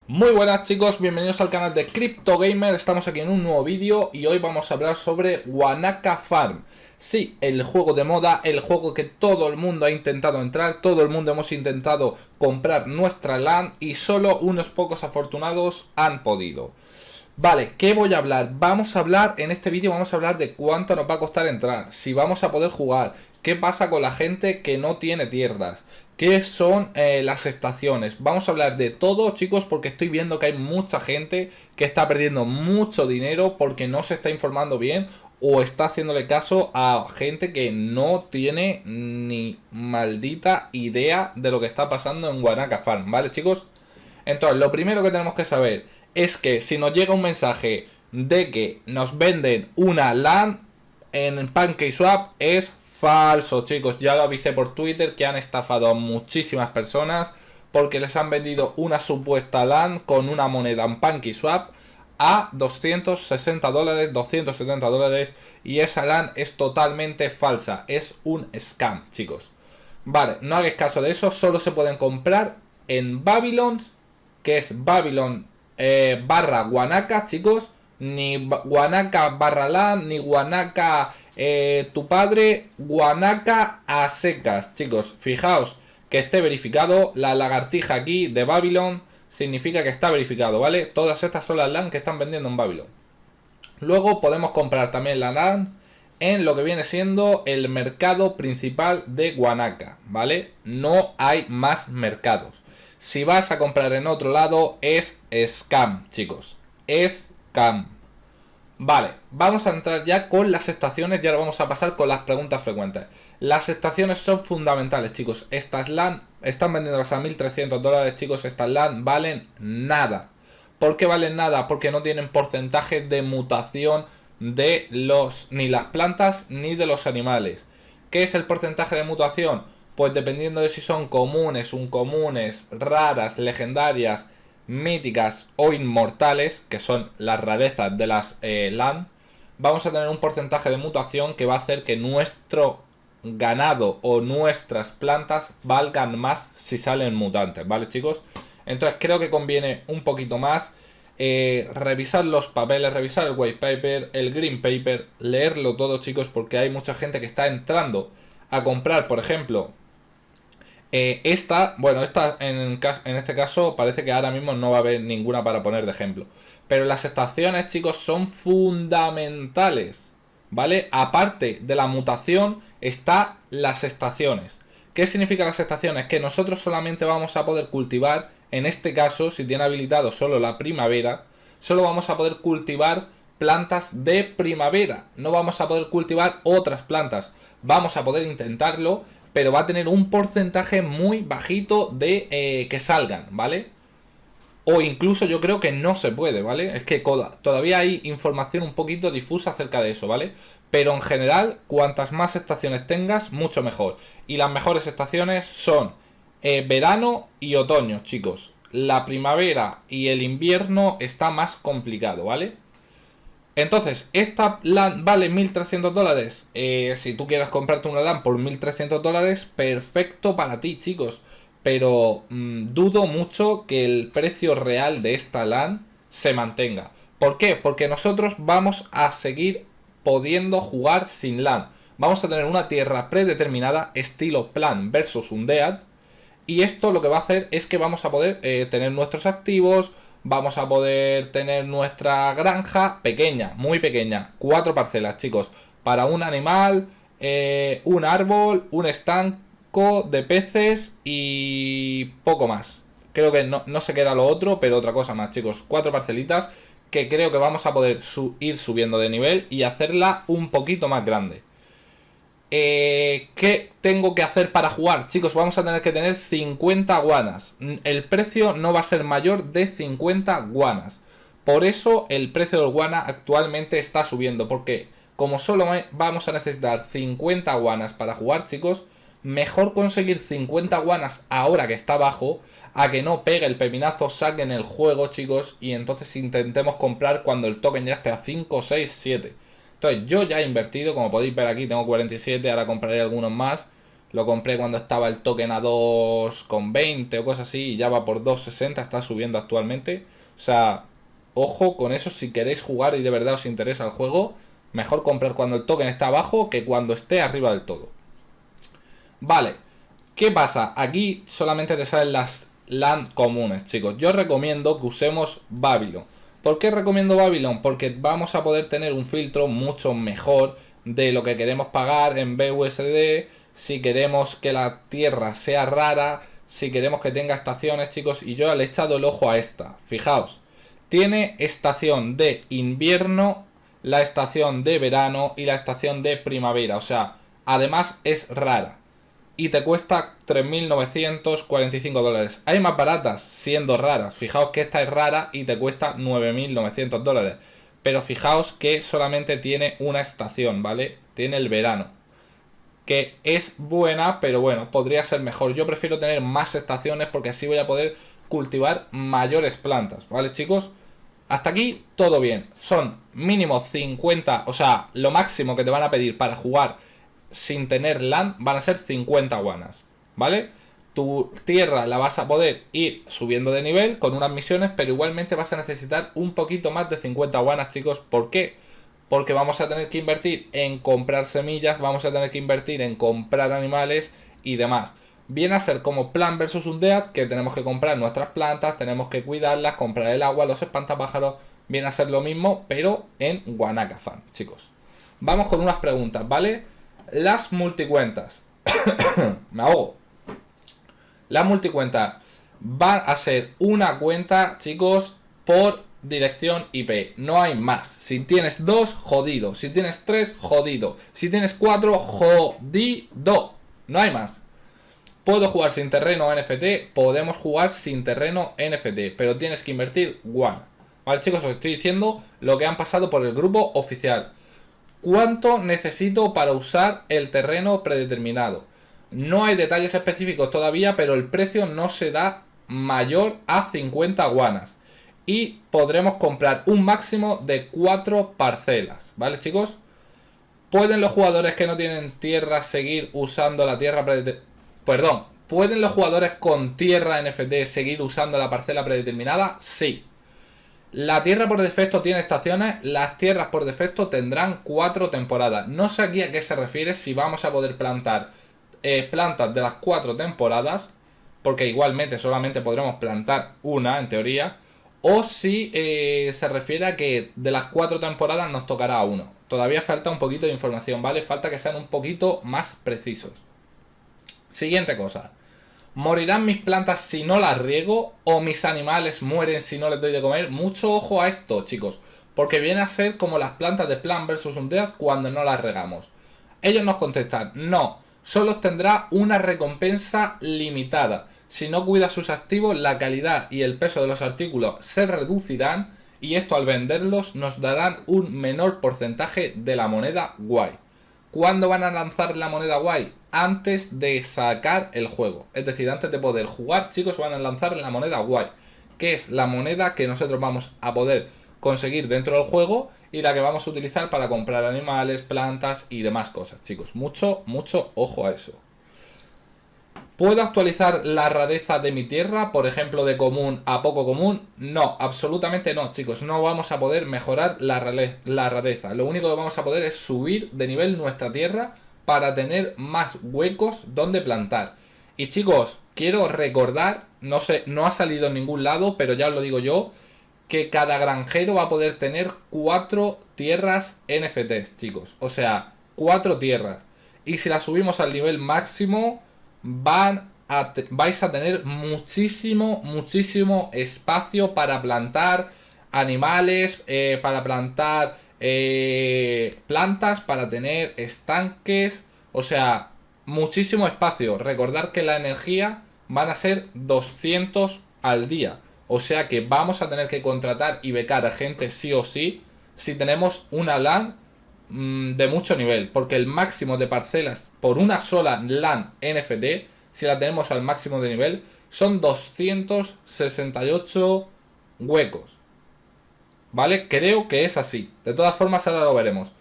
Muy buenas chicos, bienvenidos al canal de Crypto Gamer. Estamos aquí en un nuevo vídeo y hoy vamos a hablar sobre Wanaka Farm. Sí, el juego de moda, el juego que todo el mundo ha intentado entrar, todo el mundo hemos intentado comprar nuestra LAN y solo unos pocos afortunados han podido. Vale, ¿qué voy a hablar? Vamos a hablar, en este vídeo vamos a hablar de cuánto nos va a costar entrar, si vamos a poder jugar, qué pasa con la gente que no tiene tierras, qué son las estaciones. Vamos a hablar de todo, chicos, porque estoy viendo que hay mucha gente que está perdiendo mucho dinero porque no se está informando bien o está haciéndole caso a gente que no tiene ni maldita idea de lo que está pasando en Wanaka Farm, ¿vale, chicos? Entonces, lo primero que tenemos que saber es que si nos llega un mensaje de que nos venden una LAN en PancakeSwap es falso, chicos. Ya lo avisé por Twitter que han estafado a muchísimas personas porque les han vendido una supuesta LAN con una moneda en PancakeSwap a 260 dólares, 270 dólares, y esa LAN es totalmente falsa, es un scam, chicos. Vale, no hagáis caso de eso, solo se pueden comprar en Babylon, que es Babylon barra Wanaka, chicos. Ni Wanaka barra LAN, ni Wanaka tu padre, Wanaka a secas, chicos. Fijaos que esté verificado. La lagartija aquí de Babylon significa que está verificado, ¿vale? Todas estas son las LAN que están vendiendo en Babylon. Luego podemos comprar también la LAN en lo que viene siendo el mercado principal de Wanaka, ¿vale? No hay más mercados. Si vas a comprar en otro lado es scam, chicos. Es scam. Vale, vamos a entrar ya con las estaciones y ahora vamos a pasar con las preguntas frecuentes. Las estaciones son fundamentales, chicos. Estas LAN están vendiéndolas a 1.300 dólares, chicos. Estas LAN valen nada. ¿Por qué valen nada? Porque no tienen porcentaje de mutación de ni las plantas ni de los animales. ¿Qué es el porcentaje de mutación? Pues dependiendo de si son comunes, uncomunes, raras, legendarias, míticas o inmortales, que son las rarezas de las LAN, vamos a tener un porcentaje de mutación que va a hacer que nuestro ganado o nuestras plantas valgan más si salen mutantes, ¿vale, chicos? Entonces creo que conviene un poquito más revisar los papeles, revisar el white paper, el green paper, leerlo todo, chicos, porque hay mucha gente que está entrando a comprar, por ejemplo, esta en este caso parece que ahora mismo no va a haber ninguna para poner de ejemplo. Pero las estaciones, chicos, son fundamentales, ¿vale? Aparte de la mutación, está las estaciones. ¿Qué significa las estaciones? Que nosotros solamente vamos a poder cultivar, en este caso, si tiene habilitado solo la primavera, solo vamos a poder cultivar plantas de primavera. No vamos a poder cultivar otras plantas. Vamos a poder intentarlo, pero va a tener un porcentaje muy bajito de que salgan, ¿vale? O incluso yo creo que no se puede, ¿vale? Es que todavía hay información un poquito difusa acerca de eso, ¿vale? Pero en general, cuantas más estaciones tengas, mucho mejor. Y las mejores estaciones son verano y otoño, chicos. La primavera y el invierno está más complicado, ¿vale? Entonces, esta LAN vale 1.300 dólares. Si tú quieres comprarte una LAN por 1.300 dólares, perfecto para ti, chicos. Pero dudo mucho que el precio real de esta LAN se mantenga. ¿Por qué? Porque nosotros vamos a seguir pudiendo jugar sin LAN. Vamos a tener una tierra predeterminada, estilo Plan versus Undead. Y esto lo que va a hacer es que vamos a poder tener nuestros activos. Vamos a poder tener nuestra granja pequeña, muy pequeña. 4 parcelas, chicos. Para un animal, un árbol, un estanco de peces y poco más. Creo que no sé qué era lo otro, pero otra cosa más, chicos. 4 parcelitas que creo que vamos a poder ir subiendo de nivel y hacerla un poquito más grande. ¿Qué tengo que hacer para jugar? Chicos, vamos a tener que tener 50 guanas. El precio no va a ser mayor de 50 guanas. Por eso el precio del guana actualmente está subiendo. Porque como solo vamos a necesitar 50 guanas para jugar, chicos, mejor conseguir 50 guanas ahora que está bajo, a que no pegue el pepinazo, saquen el juego, chicos, y entonces intentemos comprar cuando el token ya esté a 5, 6, 7. Entonces yo ya he invertido, como podéis ver aquí tengo 47, ahora compraré algunos más. Lo compré cuando estaba el token a 2,20 o cosas así y ya va por 2,60, está subiendo actualmente. O sea, ojo con eso si queréis jugar y de verdad os interesa el juego. Mejor comprar cuando el token está abajo que cuando esté arriba del todo. Vale, ¿qué pasa? Aquí solamente te salen las land comunes, chicos. Yo recomiendo que usemos Babylon. ¿Por qué recomiendo Babylon? Porque vamos a poder tener un filtro mucho mejor de lo que queremos pagar en BUSD, si queremos que la tierra sea rara, si queremos que tenga estaciones, chicos. Y yo le he echado el ojo a esta. Fijaos, tiene estación de invierno, la estación de verano y la estación de primavera. O sea, además es rara y te cuesta 3.945 dólares. Hay más baratas siendo raras. Fijaos que esta es rara y te cuesta 9.900 dólares. Pero fijaos que solamente tiene una estación, ¿vale? Tiene el verano. Que es buena, pero bueno, podría ser mejor. Yo prefiero tener más estaciones porque así voy a poder cultivar mayores plantas, ¿vale, chicos? Hasta aquí todo bien. Son mínimo 50, o sea, lo máximo que te van a pedir para jugar sin tener land van a ser 50 guanas, ¿vale? Tu tierra la vas a poder ir subiendo de nivel con unas misiones, pero igualmente vas a necesitar un poquito más de 50 guanas, chicos. ¿Por qué? Porque vamos a tener que invertir en comprar semillas, vamos a tener que invertir en comprar animales y demás. Viene a ser como Plan versus Undead, que tenemos que comprar nuestras plantas, tenemos que cuidarlas, comprar el agua, los espantapájaros. Viene a ser lo mismo, pero en Wanaka Farm, chicos. Vamos con unas preguntas, ¿vale? Las multicuentas. Me ahogo. Las multicuentas van a ser una cuenta, chicos, por dirección IP. No hay más. Si tienes 2, jodido. Si tienes 3, jodido. Si tienes 4, jodido. No hay más. ¿Puedo jugar sin terreno NFT? Podemos jugar sin terreno NFT, pero tienes que invertir one. Vale, chicos, os estoy diciendo lo que han pasado por el grupo oficial. ¿Cuánto necesito para usar el terreno predeterminado? No hay detalles específicos todavía, pero el precio no será mayor a 50 guanas. Y podremos comprar un máximo de 4 parcelas. ¿Vale, chicos? ¿Pueden los jugadores que no tienen tierra seguir usando la tierra predeterminada? Perdón, ¿pueden los jugadores con tierra NFT seguir usando la parcela predeterminada? Sí. La tierra por defecto tiene estaciones, las tierras por defecto tendrán 4 temporadas. No sé aquí a qué se refiere, si vamos a poder plantar plantas de las 4 temporadas, porque igualmente solamente podremos plantar una en teoría, o si se refiere a que de las 4 temporadas nos tocará uno. Todavía falta un poquito de información, ¿vale? Falta que sean un poquito más precisos. Siguiente cosa. ¿Morirán mis plantas si no las riego? ¿O mis animales mueren si no les doy de comer? Mucho ojo a esto, chicos, porque viene a ser como las plantas de Plan vs Undead cuando no las regamos. Ellos nos contestan, no, solo tendrá una recompensa limitada. Si no cuidas sus activos, la calidad y el peso de los artículos se reducirán y esto al venderlos nos darán un menor porcentaje de la moneda guay. ¿Cuándo van a lanzar la moneda guay? Antes de sacar el juego. Es decir, antes de poder jugar, chicos, van a lanzar la moneda guay, que es la moneda que nosotros vamos a poder conseguir dentro del juego y la que vamos a utilizar para comprar animales, plantas y demás cosas, chicos. Mucho, mucho ojo a eso. ¿Puedo actualizar la rareza de mi tierra, por ejemplo, de común a poco común? No, absolutamente no, chicos. No vamos a poder mejorar la rareza. Lo único que vamos a poder es subir de nivel nuestra tierra para tener más huecos donde plantar. Y chicos, quiero recordar, no sé, no ha salido en ningún lado, pero ya os lo digo yo, que cada granjero va a poder tener 4 tierras NFTs, chicos. O sea, 4 tierras. Y si las subimos al nivel máximo, vais a tener muchísimo, muchísimo espacio para plantar animales, para plantar plantas, para tener estanques, o sea, muchísimo espacio. Recordar que la energía van a ser 200 al día, o sea que vamos a tener que contratar y becar a gente sí o sí si tenemos una LAN de mucho nivel, porque el máximo de parcelas por una sola LAN NFT, si la tenemos al máximo de nivel, son 268 huecos. ¿Vale? Creo que es así. De todas formas, ahora lo veremos.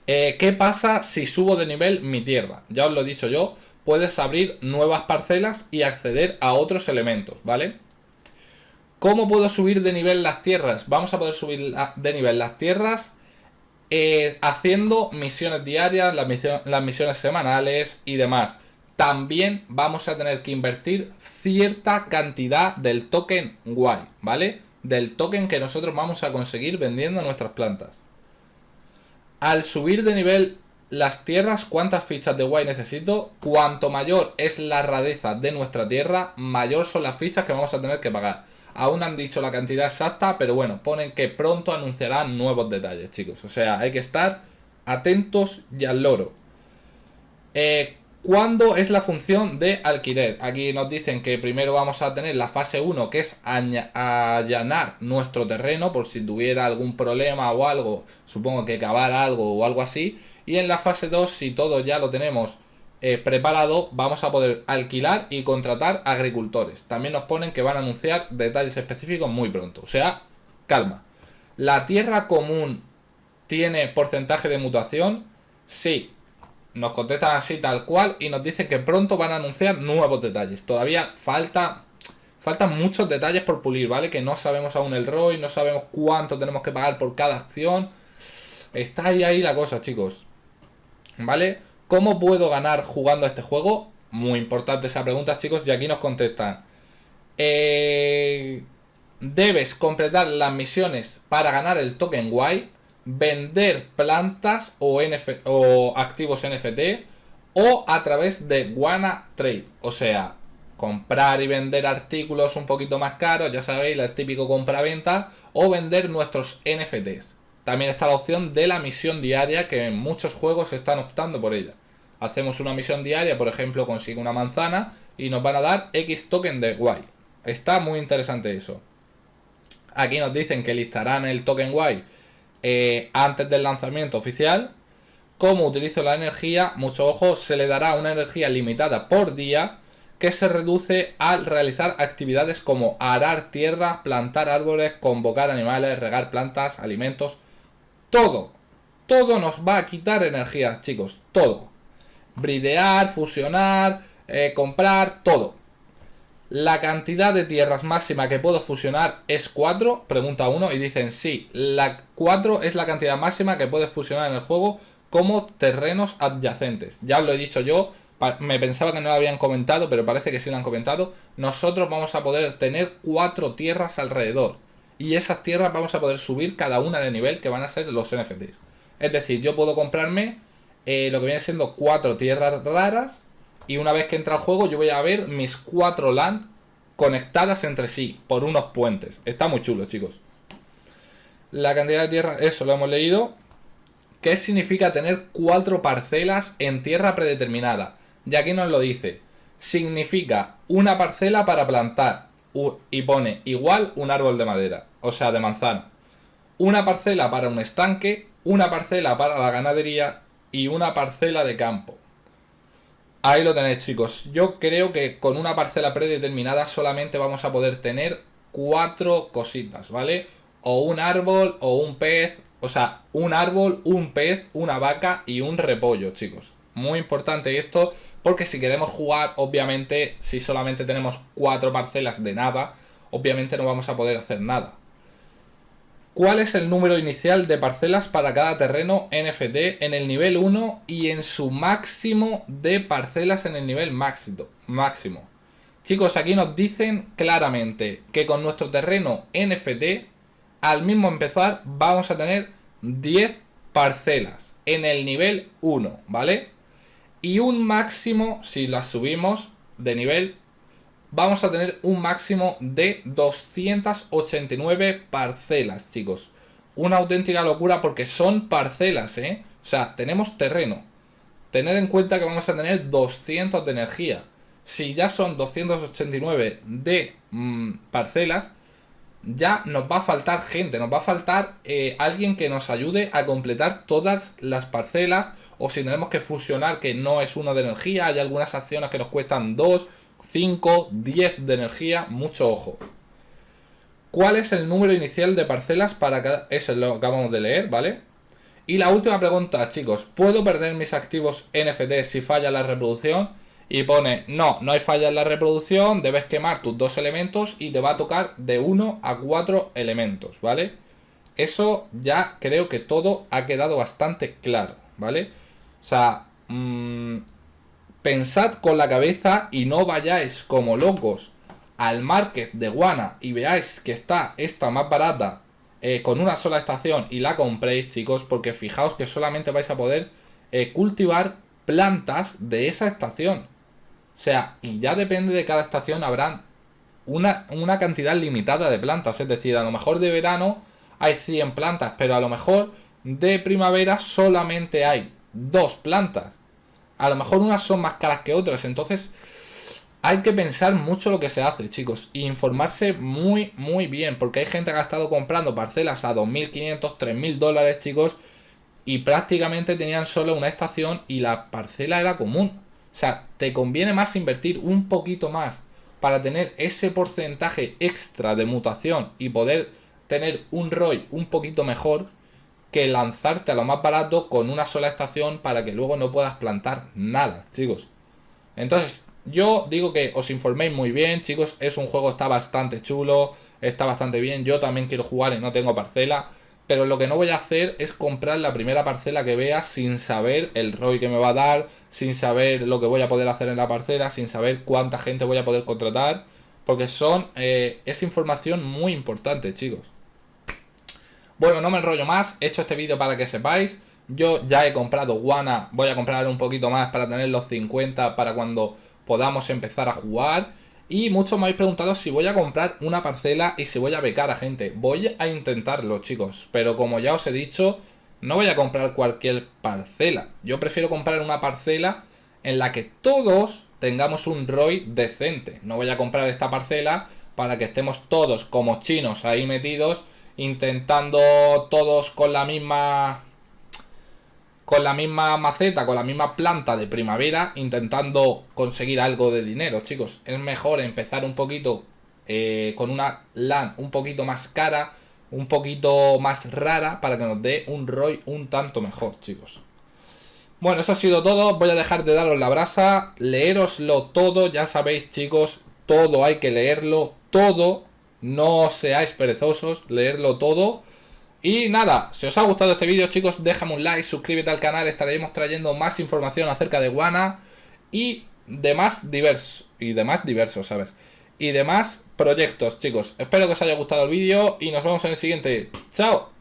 ¿Qué pasa si subo de nivel mi tierra? Ya os lo he dicho yo, puedes abrir nuevas parcelas y acceder a otros elementos, ¿vale? ¿Cómo puedo subir de nivel las tierras? Vamos a poder subir de nivel las tierras haciendo misiones diarias, las misiones semanales y demás. También vamos a tener que invertir cierta cantidad del token guay, ¿vale? Del token que nosotros vamos a conseguir vendiendo nuestras plantas. Al subir de nivel las tierras, ¿cuántas fichas de guay necesito? Cuanto mayor es la rareza de nuestra tierra, mayor son las fichas que vamos a tener que pagar. Aún no han dicho la cantidad exacta, pero bueno, ponen que pronto anunciarán nuevos detalles, chicos. O sea, hay que estar atentos y al loro. ¿Cuándo es la función de alquiler? Aquí nos dicen que primero vamos a tener la fase 1, que es allanar nuestro terreno, por si tuviera algún problema o algo, supongo que cavar algo o algo así. Y en la fase 2, si todo ya lo tenemos preparado, vamos a poder alquilar y contratar agricultores. También nos ponen que van a anunciar detalles específicos muy pronto. O sea, calma. ¿La tierra común tiene porcentaje de mutación? Sí. Nos contestan así tal cual y nos dicen que pronto van a anunciar nuevos detalles. Todavía faltan muchos detalles por pulir, ¿vale? Que no sabemos aún el ROI, no sabemos cuánto tenemos que pagar por cada acción. Está ahí la cosa, chicos. ¿Vale? ¿Cómo puedo ganar jugando a este juego? Muy importante esa pregunta, chicos, y aquí nos contestan. Debes completar las misiones para ganar el token guay, vender plantas o activos NFT o a través de Wanna Trade. O sea, comprar y vender artículos un poquito más caros, ya sabéis, el típico compra-venta, o vender nuestros NFTs. También está la opción de la misión diaria, que en muchos juegos están optando por ella. Hacemos una misión diaria, por ejemplo, consigue una manzana y nos van a dar X token de guay. Está muy interesante eso. Aquí nos dicen que listarán el token guay antes del lanzamiento oficial. ¿Cómo utilizo la energía? Mucho ojo, se le dará una energía limitada por día que se reduce al realizar actividades como arar tierra, plantar árboles, convocar animales, regar plantas, alimentos. Todo, todo nos va a quitar energía, chicos, todo. Bridear, fusionar, comprar, todo. ¿La cantidad de tierras máxima que puedo fusionar es 4? Pregunta uno y dicen sí, la 4 es la cantidad máxima que puedes fusionar en el juego como terrenos adyacentes. Ya os lo he dicho yo, me pensaba que no lo habían comentado, pero parece que sí lo han comentado. Nosotros vamos a poder tener 4 tierras alrededor. Y esas tierras vamos a poder subir cada una de nivel, que van a ser los NFTs. Es decir, yo puedo comprarme lo que viene siendo 4 tierras raras. Y una vez que entra al juego yo voy a ver mis 4 land conectadas entre sí por unos puentes. Está muy chulo, chicos. La cantidad de tierra, eso lo hemos leído. ¿Qué significa tener 4 parcelas en tierra predeterminada? Y aquí nos lo dice. Significa una parcela para plantar y pone igual un árbol de madera, o sea, de manzana. Una parcela para un estanque, una parcela para la ganadería y una parcela de campo. Ahí lo tenéis, chicos. Yo creo que con una parcela predeterminada solamente vamos a poder tener 4 cositas, ¿vale? O un árbol o un pez. O sea, un árbol, un pez, una vaca y un repollo, chicos. Muy importante esto, porque si queremos jugar, obviamente, si solamente tenemos 4 parcelas de nada, obviamente no vamos a poder hacer nada. ¿Cuál es el número inicial de parcelas para cada terreno NFT en el nivel 1 y en su máximo de parcelas en el nivel máximo? Chicos, aquí nos dicen claramente que con nuestro terreno NFT, al mismo empezar, vamos a tener 10 parcelas en el nivel 1, ¿vale? Y un máximo, si las subimos de nivel, vamos a tener un máximo de 289 parcelas, chicos. Una auténtica locura porque son parcelas, ¿eh? O sea, tenemos terreno. Tened en cuenta que vamos a tener 200 de energía. Si ya son 289 de parcelas, ya nos va a faltar gente. Nos va a faltar alguien que nos ayude a completar todas las parcelas. O si tenemos que fusionar, que no es uno de energía. Hay algunas acciones que nos cuestan 2, 5, 10 de energía, mucho ojo. ¿Cuál es el número inicial de parcelas para cada...? Eso lo acabamos de leer, ¿vale? Y la última pregunta, chicos, ¿puedo perder mis activos NFT si falla la reproducción? Y pone, no, no hay falla en la reproducción, debes quemar tus 2 elementos y te va a tocar de 1 a 4 elementos, ¿vale? Eso ya creo que todo ha quedado bastante claro, ¿vale? O sea, pensad con la cabeza y no vayáis como locos al market de Wana y veáis que está esta más barata con una sola estación y la compréis, chicos, porque fijaos que solamente vais a poder cultivar plantas de esa estación. O sea, y ya depende de cada estación, habrán una cantidad limitada de plantas. Es decir, a lo mejor de verano hay 100 plantas, pero a lo mejor de primavera solamente hay 2 plantas. A lo mejor unas son más caras que otras. Entonces hay que pensar mucho lo que se hace, chicos, e informarse muy, muy bien, porque hay gente que ha estado comprando parcelas a 2.500, 3.000 dólares, chicos, y prácticamente tenían solo una estación y la parcela era común. O sea, te conviene más invertir un poquito más para tener ese porcentaje extra de mutación y poder tener un ROI un poquito mejor que lanzarte a lo más barato con una sola estación para que luego no puedas plantar nada, chicos. Entonces, yo digo que os informéis muy bien, chicos. Es un juego, está bastante chulo, está bastante bien. Yo también quiero jugar y no tengo parcela. Pero lo que no voy a hacer es comprar la primera parcela que vea sin saber el ROI que me va a dar, sin saber lo que voy a poder hacer en la parcela, sin saber cuánta gente voy a poder contratar. Porque es información muy importante, chicos. Bueno, no me enrollo más. He hecho este vídeo para que sepáis. Yo ya he comprado Wana. Voy a comprar un poquito más para tener los 50 para cuando podamos empezar a jugar. Y muchos me habéis preguntado si voy a comprar una parcela y si voy a becar a gente. Voy a intentarlo, chicos. Pero como ya os he dicho, no voy a comprar cualquier parcela. Yo prefiero comprar una parcela en la que todos tengamos un ROI decente. No voy a comprar esta parcela para que estemos todos como chinos ahí metidos, intentando todos con la misma maceta, con la misma planta de primavera, intentando conseguir algo de dinero, chicos. Es mejor empezar un poquito con una LAN un poquito más cara, un poquito más rara, para que nos dé un ROI un tanto mejor, chicos. Bueno, eso ha sido todo. Voy a dejar de daros la brasa. Leéroslo todo, ya sabéis, chicos. Todo hay que leerlo, todo. No seáis perezosos, leerlo todo. Y nada, si os ha gustado este vídeo, chicos, déjame un like, suscríbete al canal. Estaremos trayendo más información acerca de Wana y demás diversos, ¿sabes? Y demás proyectos, chicos. Espero que os haya gustado el vídeo y nos vemos en el siguiente. ¡Chao!